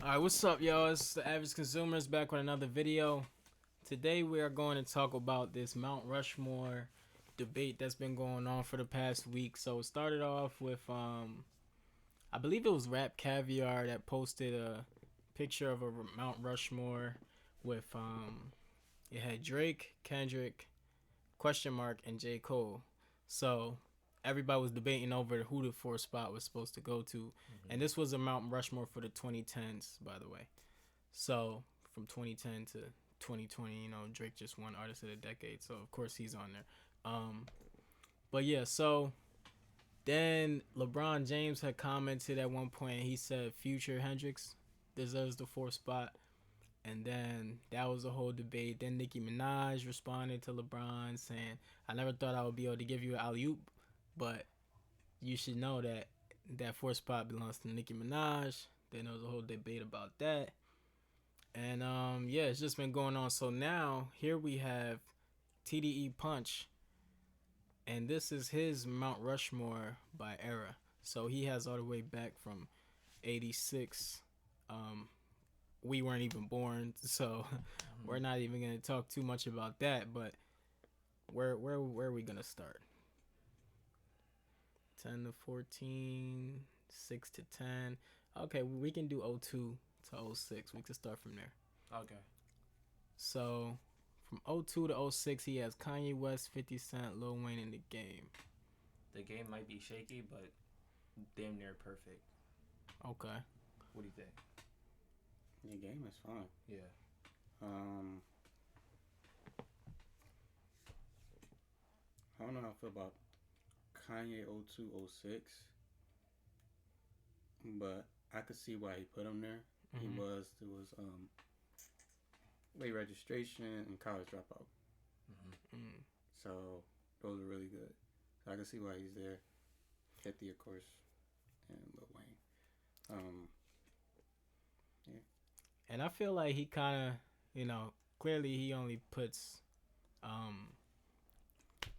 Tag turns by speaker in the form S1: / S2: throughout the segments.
S1: Alright, what's up, y'all? It's the Average Consumers back with another video. Today we are going to talk about this Mount Rushmore debate that's been going on for the past week. So it started off with I believe it was Rap Caviar that posted a picture of a Mount Rushmore with it had Drake, Kendrick, question mark, and J. Cole. So everybody was debating over who the fourth spot was supposed to go to. And this was a Mount Rushmore for the 2010s, by the way. So from 2010 to 2020, Drake just won Artist of the Decade. So of course he's on there. But yeah, so then LeBron James had commented at one point. He said Future Hendrix deserves the fourth spot. And then that was a whole debate. Then Nicki Minaj responded to LeBron saying, I never thought I would be able to give you an alley-oop, but you should know that that fourth spot belongs to Nicki Minaj. Then there was a whole debate about that. And yeah, it's just been going on. So now here we have TDE Punch. And this is his Mount Rushmore by era. So he has all the way back from 86. We weren't even born, so we're not even gonna talk too much about that. But where are we gonna start? 10 to 14, 6 to 10. Okay, we can do 02 to 06. We can start from there.
S2: Okay.
S1: So from 02 to 06, he has Kanye West, 50 Cent, Lil Wayne in the game.
S2: The game might be shaky, but damn near perfect.
S1: Okay.
S2: What do you think?
S3: The game is fine.
S2: Yeah.
S3: I don't know how I feel about Kanye 02, 06, but I could see why he put him there.
S1: Mm-hmm.
S3: There was late registration and college dropout.
S1: Mm-hmm.
S3: So those are really good. So I can see why he's there. 50, of course, and Lil Wayne. Yeah.
S1: And I feel like he kind of, clearly he only puts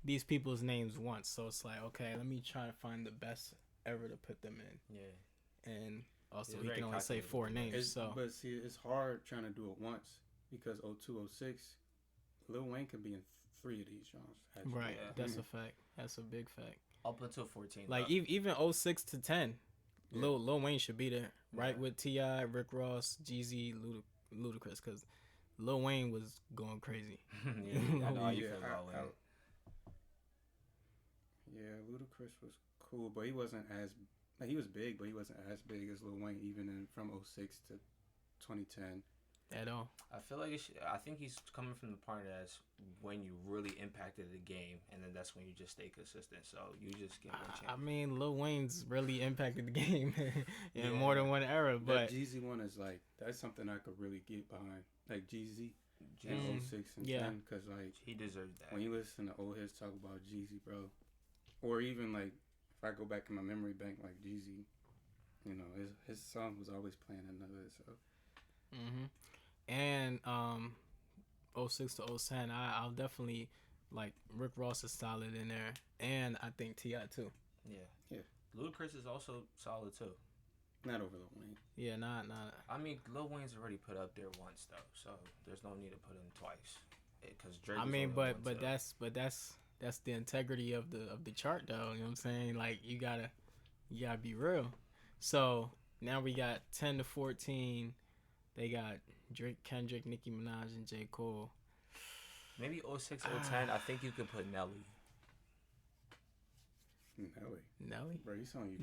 S1: these people's names once. So it's like, okay, let me try to find the best ever to put them in.
S2: Yeah.
S1: And also,
S2: Yeah,
S1: he can only say 4 names.
S3: But see, it's hard trying to do it once because 02, 06, Lil Wayne could be in 3 of these genres.
S1: Right,
S2: Yeah.
S1: that's a fact. That's a big fact.
S2: Up until 14.
S1: Like, even 06 to 10, yeah. Lil Wayne should be there, right? Yeah. With T.I., Rick Ross, Jeezy, Ludacris, because Lil Wayne was going crazy.
S2: Yeah, I know how you feel about Wayne.
S3: Yeah, Ludacris was cool, but he wasn't as... Like, he was big, but he wasn't as big as Lil Wayne, even from 06 to 2010.
S1: At all.
S2: I feel like I think he's coming from the part that's when you really impacted the game, and then that's when you just stay consistent. So you just get one chance.
S1: I mean, Lil Wayne's really impacted the game in more than one era, but
S3: that Jeezy one is like, that's something I could really get behind. Like Jeezy in 06 and 10, because like
S2: he deserved that.
S3: When you listen to old hits talk about Jeezy, bro, or even like if I go back in my memory bank, like Jeezy, his song was always playing another. So.
S1: Mm-hmm. And 06 to 07, I'll definitely like Rick Ross is solid in there, and I think T.I. too.
S2: Yeah. Ludacris is also solid too.
S3: Not over Lil Wayne.
S1: Yeah, not.
S2: I mean, Lil Wayne's already put up there once though, so there's no need to put him twice. Because Drake.
S1: I mean, but that's the integrity of the chart though. You know what I'm saying? Like you gotta be real. So now we got 10 to 14. They got Drake, Kendrick, Nicki Minaj, and J. Cole.
S2: Maybe 06, 010, I think you could put Nelly.
S1: Nelly?
S3: Bro, you sound you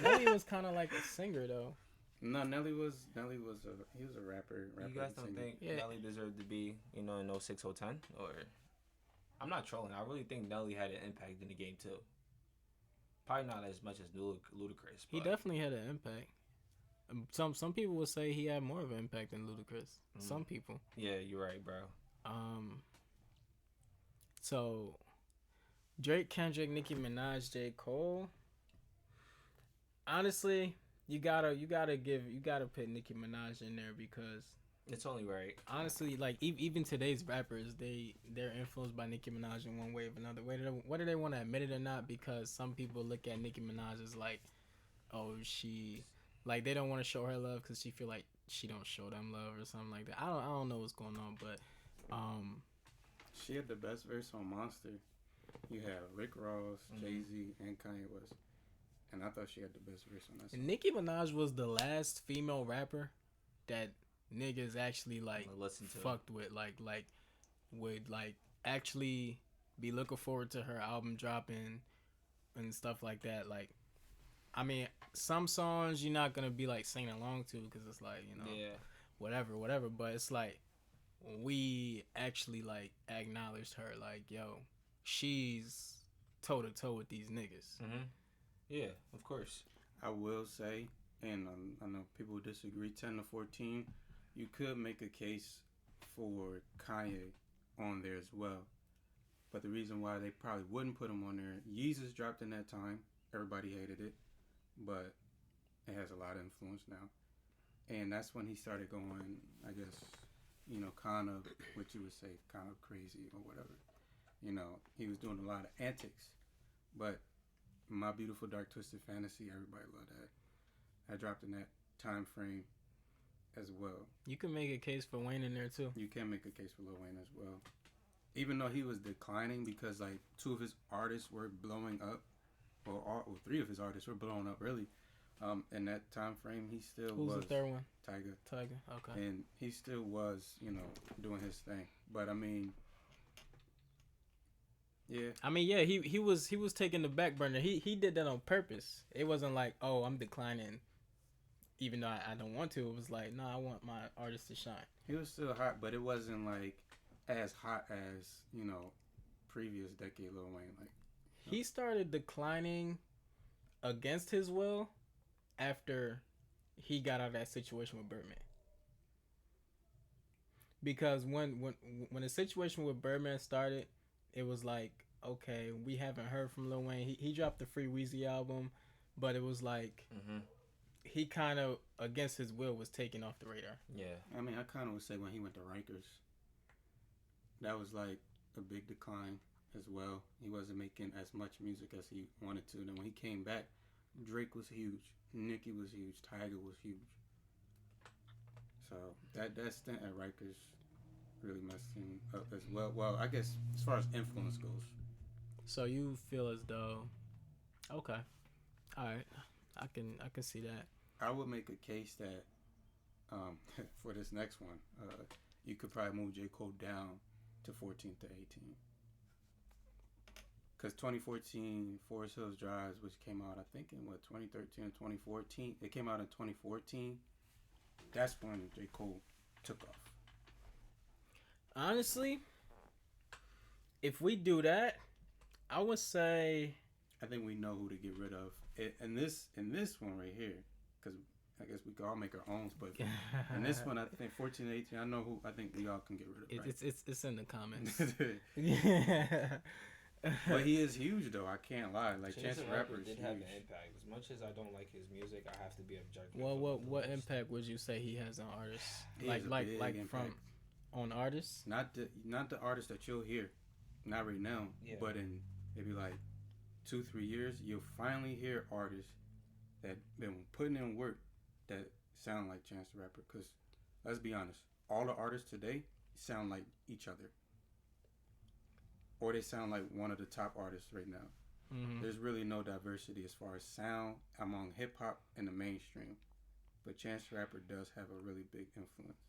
S1: Nelly was kind of like a singer, though.
S3: No, Nelly was a rapper.
S2: You guys don't think Nelly deserved to be, in 06, 010? Or... I'm not trolling. I really think Nelly had an impact in the game, too. Probably not as much as Ludacris.
S1: He definitely had an impact. Some people would say he had more of an impact than Ludacris. Some people.
S2: Yeah, you're right, bro.
S1: So Drake, Kendrick, Nicki Minaj, J. Cole. Honestly, you gotta put Nicki Minaj in there because
S2: it's only right.
S1: Honestly, like even today's rappers, they're influenced by Nicki Minaj in one way or another. Whether they want to admit it or not, because some people look at Nicki Minaj as like, oh, she Like they don't want to show her love because she feel like she don't show them love or something like that. I don't know what's going on, but
S3: she had the best verse on Monster. You have Rick Ross, Jay-Z, and Kanye West, and I thought she had the best verse on that song.
S1: Nicki Minaj was the last female rapper that niggas actually like fucked with, like would like actually be looking forward to her album dropping and stuff like that. Like, I mean, some songs you're not gonna be like singing along to because it's like, you know, whatever. But it's like we actually like acknowledged her, like, yo, she's toe to toe with these niggas.
S2: Yeah, of course.
S3: I will say, and I know people disagree. 10 to 14, you could make a case for Kanye on there as well. But the reason why they probably wouldn't put him on there, Yeezus dropped in that time. Everybody hated it, but it has a lot of influence now. And that's when he started going, I guess, you know, kind of what you would say, kind of crazy or whatever. You know, he was doing a lot of antics. But My Beautiful Dark Twisted Fantasy, everybody loved that. I dropped in that time frame as well.
S1: You can make a case for Wayne in there too.
S3: You can make a case for Lil Wayne as well. Even though he was declining because like 2 of his artists were blowing up, or 3 of his artists were blowing up really. In that time frame, he still was.
S1: Who's the third one?
S3: Tyga.
S1: Okay.
S3: And he still was, you know, doing his thing. But I mean, yeah.
S1: I mean, yeah, he was taking the back burner. He did that on purpose. It wasn't like, oh, I'm declining, even though I don't want to. It was like, no, I want my artist to shine.
S3: He was still hot, but it wasn't like as hot as, you know, previous decade Lil Wayne. Like,
S1: he started declining against his will after he got out of that situation with Birdman. Because when the situation with Birdman started, it was like, okay, we haven't heard from Lil Wayne. He dropped the Free Weezy album, but it was like he kind of against his will was taken off the radar.
S2: Yeah.
S3: I mean, I kind of would say when he went to Rikers, that was like a big decline as well. He wasn't making as much music as he wanted to. And then when he came back, Drake was huge, Nicki was huge, Tyga was huge. So that stint at Rikers really messed him up as well. Well, I guess as far as influence goes.
S1: So you feel as though, okay, all right, I can see that.
S3: I would make a case that for this next one, you could probably move J. Cole down to 14 to 18. Because 2014, Forest Hills Drives, which came out, I think, in 2013 or 2014. It came out in 2014. That's when J. Cole took off.
S1: Honestly, if we do that, I would say
S3: I think we know who to get rid of. In this one right here, because I guess we could all make our own. But in this one, I think 14 to 18, I know who I think we all can get rid of. Right?
S1: It's in the comments.
S3: But he is huge, though. I can't lie. Like, Chance the Rapper
S2: did have an impact. As much as I don't like his music, I have to be objective.
S1: Well, what impact would you say he has on artists? Like
S3: impact.
S1: From on artists?
S3: Not the artists that you'll hear, not right now, but in maybe like 2-3 years, you'll finally hear artists that been putting in work that sound like Chance the Rapper. Because let's be honest, all the artists today sound like each other. Or they sound like one of the top artists right now. Mm-hmm. There's really no diversity as far as sound among hip hop and the mainstream. But Chance the Rapper does have a really big influence.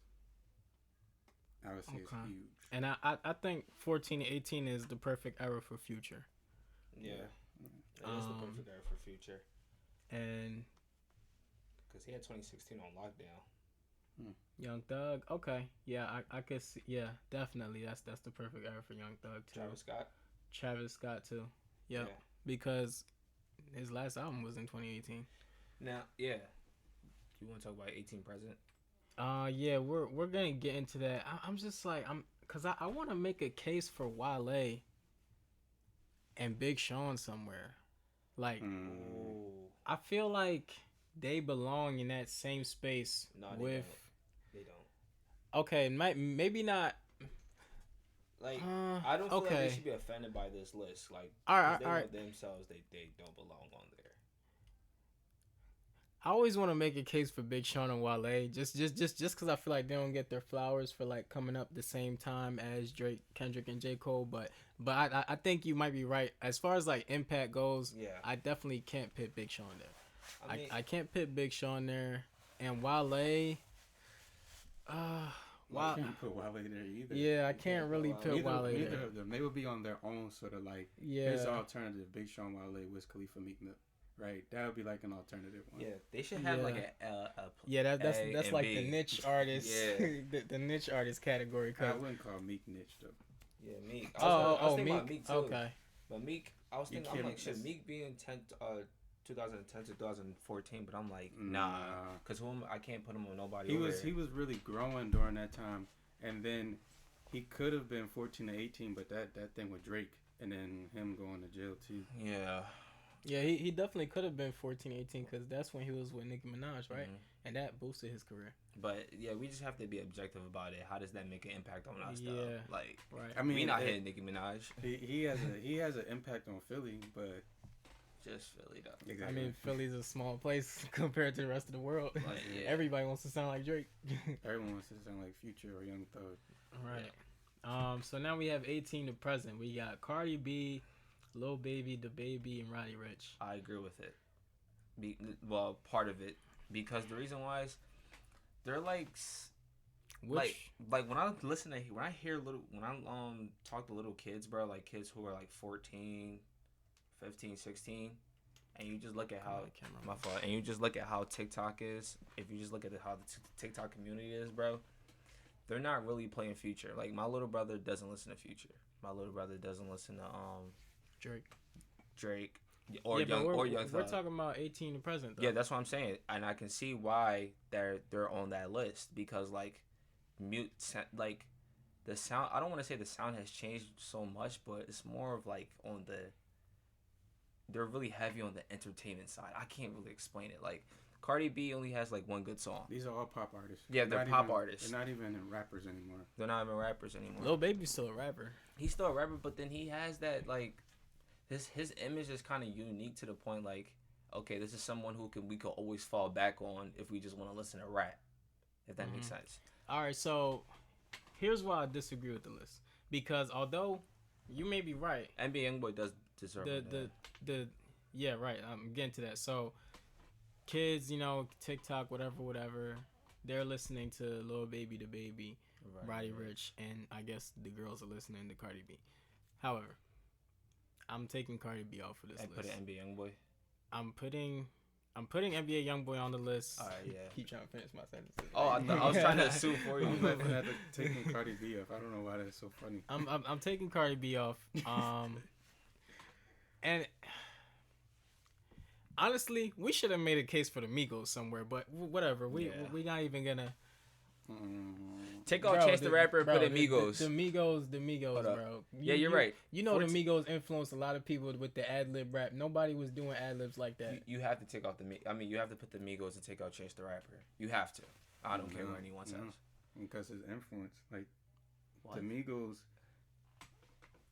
S3: I would say it's huge.
S1: And I think 14 to 18 is the perfect era for Future.
S2: Yeah. It is the perfect era for Future.
S1: And
S2: because he had 2016 on lockdown.
S1: Young Thug, okay, yeah, I could see, yeah, definitely, that's the perfect era for Young Thug too. Travis Scott too, yep. Yeah, because his last album was in 2018.
S2: Now, yeah, you want to talk about 18 present?
S1: Yeah, we're gonna get into that. I'm just like cause I want to make a case for Wale and Big Sean somewhere, like I feel like they belong in that same space with.
S2: They don't.
S1: Okay, maybe not.
S2: Like I don't feel like they should be offended by this list. Like
S1: all right.
S2: themselves, they don't belong on there.
S1: I always want to make a case for Big Sean and Wale, just because I feel like they don't get their flowers for like coming up the same time as Drake, Kendrick, and J. Cole. But I think you might be right as far as like impact goes.
S2: Yeah.
S1: I definitely can't pit Big Sean there.
S2: I mean,
S1: I can't pit Big Sean there, and Wale.
S3: Wow. Can't put Wale there either.
S1: Yeah, I can't really put Wale there.
S3: Neither of them. They would be on their own sort of like.
S1: Yeah.
S3: Here's the alternative: Big Sean, Wale, Wiz Khalifa, Meek Mill. Right, that would be like an alternative one.
S2: Yeah, they should have like
S1: that's like
S2: B.
S1: the niche artist.
S2: Yeah.
S1: the niche artist category.
S3: I wouldn't call Meek niche though.
S2: Yeah, Meek.
S1: I was
S2: thinking
S1: Meek.
S2: about Meek too.
S1: Okay.
S2: But Meek, I was thinking, I'm like, should Meek be in 2010 to 2014? But I'm like, nah, because I can't put him on nobody.
S3: He was really growing during that time, and then he could have been 14 to 18, but that thing with Drake, and then him going to jail too.
S2: Yeah.
S1: Yeah, he definitely could have been 14, 18 because that's when he was with Nicki Minaj, right? Mm-hmm. And that boosted his career.
S2: But yeah, we just have to be objective about it. How does that make an impact on us? Though? Like,
S1: right.
S3: I mean,
S2: we not hitting Nicki Minaj.
S3: He has an impact on Philly, but
S2: just Philly though.
S1: Exactly. I mean, Philly's a small place compared to the rest of the world.
S2: Like, yeah.
S1: Everybody wants to sound like Drake.
S3: Everyone wants to sound like Future or Young Thug.
S1: Right. Yeah. So now we have 18 to present. We got Cardi B, Lil Baby, DaBaby, and Roddy Ricch.
S2: I agree with it. Part of it, because the reason why is they're like when I talk to little kids, bro, like kids who are like 14, 15, 16, and you just look at how and you just look at how TikTok is. If you just look at how the TikTok community is, bro, they're not really playing Future. Like my little brother doesn't listen to Future. My little brother doesn't listen to Drake, or Young Thug.
S1: We're talking about 18 to present, though.
S2: Yeah, that's what I'm saying, and I can see why they're on that list because like the sound. I don't want to say the sound has changed so much, but it's more of like they're really heavy on the entertainment side. I can't really explain it. Like Cardi B only has like one good song.
S3: These are all pop artists.
S2: Yeah, they're pop artists.
S3: They're not even rappers anymore.
S2: They're not even rappers anymore.
S1: Lil Baby's still a rapper.
S2: He's still a rapper, but then he has that like. His image is kind of unique to the point like, okay, this is someone we could always fall back on if we just want to listen to rap, if that makes sense.
S1: All right, so here's why I disagree with the list because although you may be right,
S2: NBA YoungBoy does deserve
S1: yeah, right. I'm getting to that. So kids, TikTok, whatever, they're listening to Lil Baby, DaBaby, Roddy Ricch, and I guess the girls are listening to Cardi B. However, I'm taking Cardi B off for this list.
S2: Put an NBA YoungBoy.
S1: I'm putting NBA YoungBoy on the list.
S2: All right, yeah.
S1: Keep trying to finish my sentences.
S2: Oh, I was trying to assume for you.
S3: I'm laughing at taking Cardi B off. I don't know why that's so funny.
S1: I'm taking Cardi B off. And honestly, we should have made a case for the Migos somewhere, but whatever. We not even gonna.
S2: Take off Chance the Rapper and put in Migos.
S1: The Migos, bro.
S2: You're right.
S1: You know the Migos influenced a lot of people with the ad-lib rap. Nobody was doing ad-libs like that.
S2: You have to take off you have to put the Migos and take out Chance the Rapper. You have to. I don't care what anyone says.
S3: Because his influence. Like, the Migos,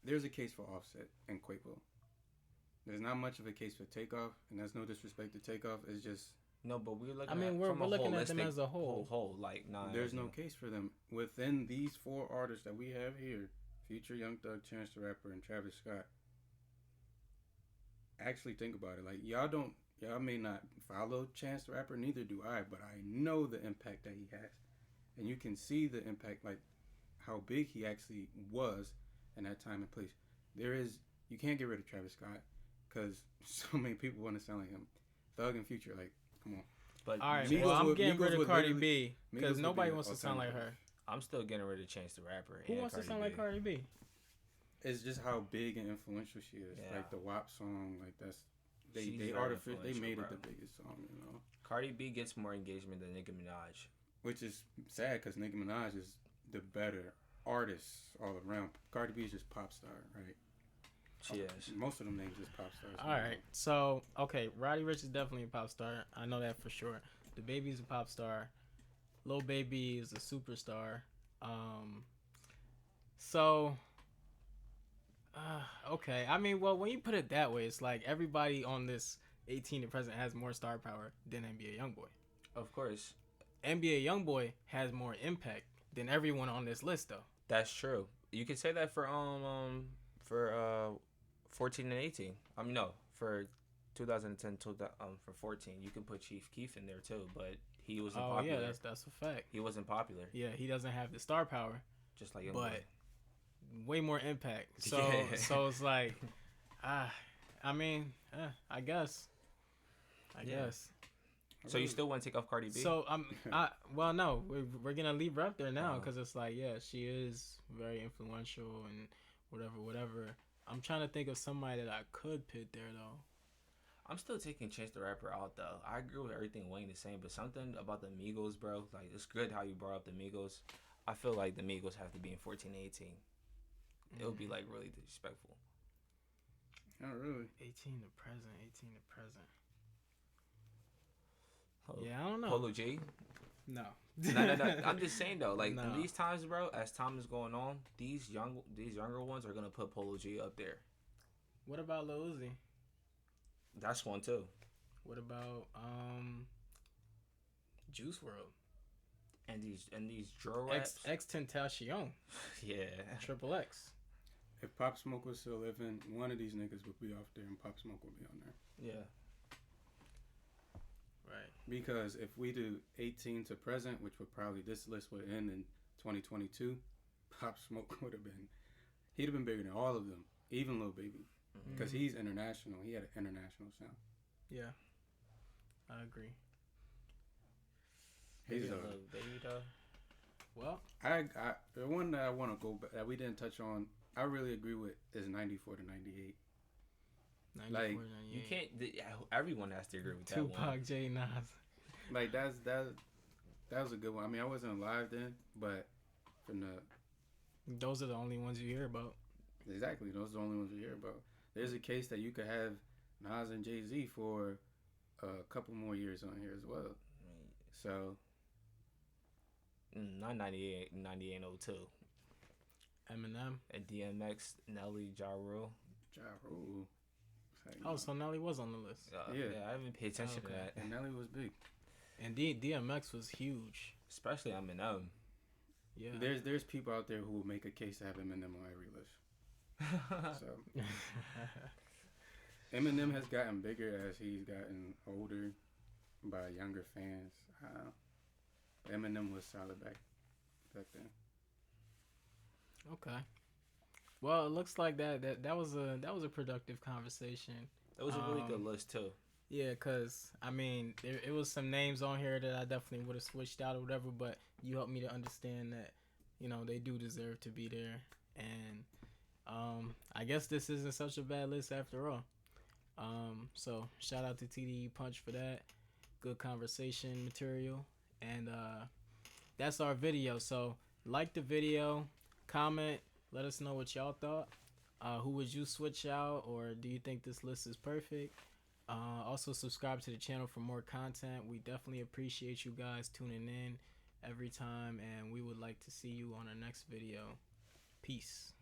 S3: there's a case for Offset and Quavo. There's not much of a case for Takeoff, and that's no disrespect to Takeoff. It's just...
S2: No, but we're looking.
S1: I mean, we're looking at them as a whole.
S2: Like, nah.
S3: There's no case for them within these four artists that we have here: Future, Young Thug, Chance the Rapper, and Travis Scott. Actually, think about it. Like y'all may not follow Chance the Rapper, neither do I, but I know the impact that he has, and you can see the impact, like how big he actually was in that time and place. You can't get rid of Travis Scott because so many people want to sound like him. Thug and Future, like. Come on.
S2: But
S1: all right, I'm getting rid of Cardi B because nobody wants to sound like her.
S2: I'm still getting rid of Chance the Rapper.
S1: Who wants to sound like Cardi B?
S3: It's just how big and influential she is. Yeah. Like the WAP song, like they made it the biggest song.
S2: Cardi B gets more engagement than Nicki Minaj,
S3: which is sad because Nicki Minaj is the better artist all around. Cardi B is just pop star, right?
S2: She is.
S3: Most of them names is pop stars.
S1: All right. So, okay, Roddy Ricch is definitely a pop star. I know that for sure. DaBaby's a pop star. Lil Baby is a superstar. Okay. I mean, well, when you put it that way, it's like everybody on this 18 to present has more star power than NBA YoungBoy.
S2: Of course.
S1: NBA YoungBoy has more impact than everyone on this list, though.
S2: That's true. You could say that for 14 and 18. I mean, no, for 2010 to for 14, you can put Chief Keef in there too, but he wasn't popular.
S1: Yeah, that's a fact.
S2: He wasn't popular.
S1: Yeah, he doesn't have the star power,
S2: just like
S1: but way more impact. So
S2: Yeah.
S1: so it's like, I mean, I guess. I guess.
S2: So you still want to take off Cardi B?
S1: So well, no, we're gonna leave her up there now because it's like, yeah, she is very influential and whatever. I'm trying to think of somebody that I could put there though.
S2: I'm still taking Chance the Rapper out though. I agree with everything Wayne is saying, but something about the Migos, bro. Like, it's good how you brought up the Migos. I feel like the Migos have to be in 14 and 18. It would be like really disrespectful.
S3: Not really.
S1: 18 to present.
S2: Oh,
S1: Yeah, I don't know.
S2: Polo G?
S1: No.
S2: No. I'm just saying though, like
S1: No.
S2: in these times, bro, as time is going on, these younger ones are gonna put Polo G up there.
S1: What about Lil Uzi?
S2: That's one too.
S1: What about Juice WRLD?
S2: And these drill raps.
S1: X Tentacion.
S2: Yeah.
S1: Triple X.
S3: If Pop Smoke was still living, one of these niggas would be off there, and Pop Smoke would be on there.
S2: Yeah.
S1: Right.
S3: Because if we do 18 to present, which would probably this list would end in 2022, Pop Smoke would have been, he'd have been bigger than all of them, even Lil Baby, because he's international. He had an international sound.
S1: Yeah, I agree.
S3: He's
S2: Lil Baby though.
S1: Well,
S3: I the one that I want to go back that we didn't touch on, I really agree with is 94 to 98.
S1: 94,
S3: Like,
S1: 98.
S2: You can't. Everyone has to agree with that
S1: Tupac,
S2: one.
S1: J, Nas.
S3: Like that was a good one. I mean, I wasn't alive then, but from the
S1: Those are the only ones you hear about.
S3: exactly those are the only ones we hear about. There's a case that you could have Nas and Jay-Z for a couple more years on here as well. So
S2: Not 98, 02.
S1: Eminem.
S2: And DMX, Nelly, Ja Rule.
S3: Ja Rule.
S1: Oh, so Nelly was on the list.
S3: Yeah.
S2: I haven't paid attention to
S1: Okay.
S2: that.
S3: And Nelly was big.
S1: And DMX was huge.
S2: Especially Eminem.
S1: Yeah.
S3: There's people out there who will make a case to have Eminem on every list. So Eminem has gotten bigger as he's gotten older by younger fans. Eminem was solid back then.
S1: Okay. Well, it looks like that was a productive conversation.
S2: That was a really good list too.
S1: Yeah, cause I mean, it was some names on here that I definitely would have switched out or whatever, but you helped me to understand that, you know, they do deserve to be there, and I guess this isn't such a bad list after all. So shout out to TDE Punch for that. Good conversation material, and that's our video. So like the video, comment, let us know what y'all thought. Who would you switch out, or do you think this list is perfect? Also subscribe to the channel for more content. We definitely appreciate you guys tuning in every time, and we would like to see you on our next video. Peace.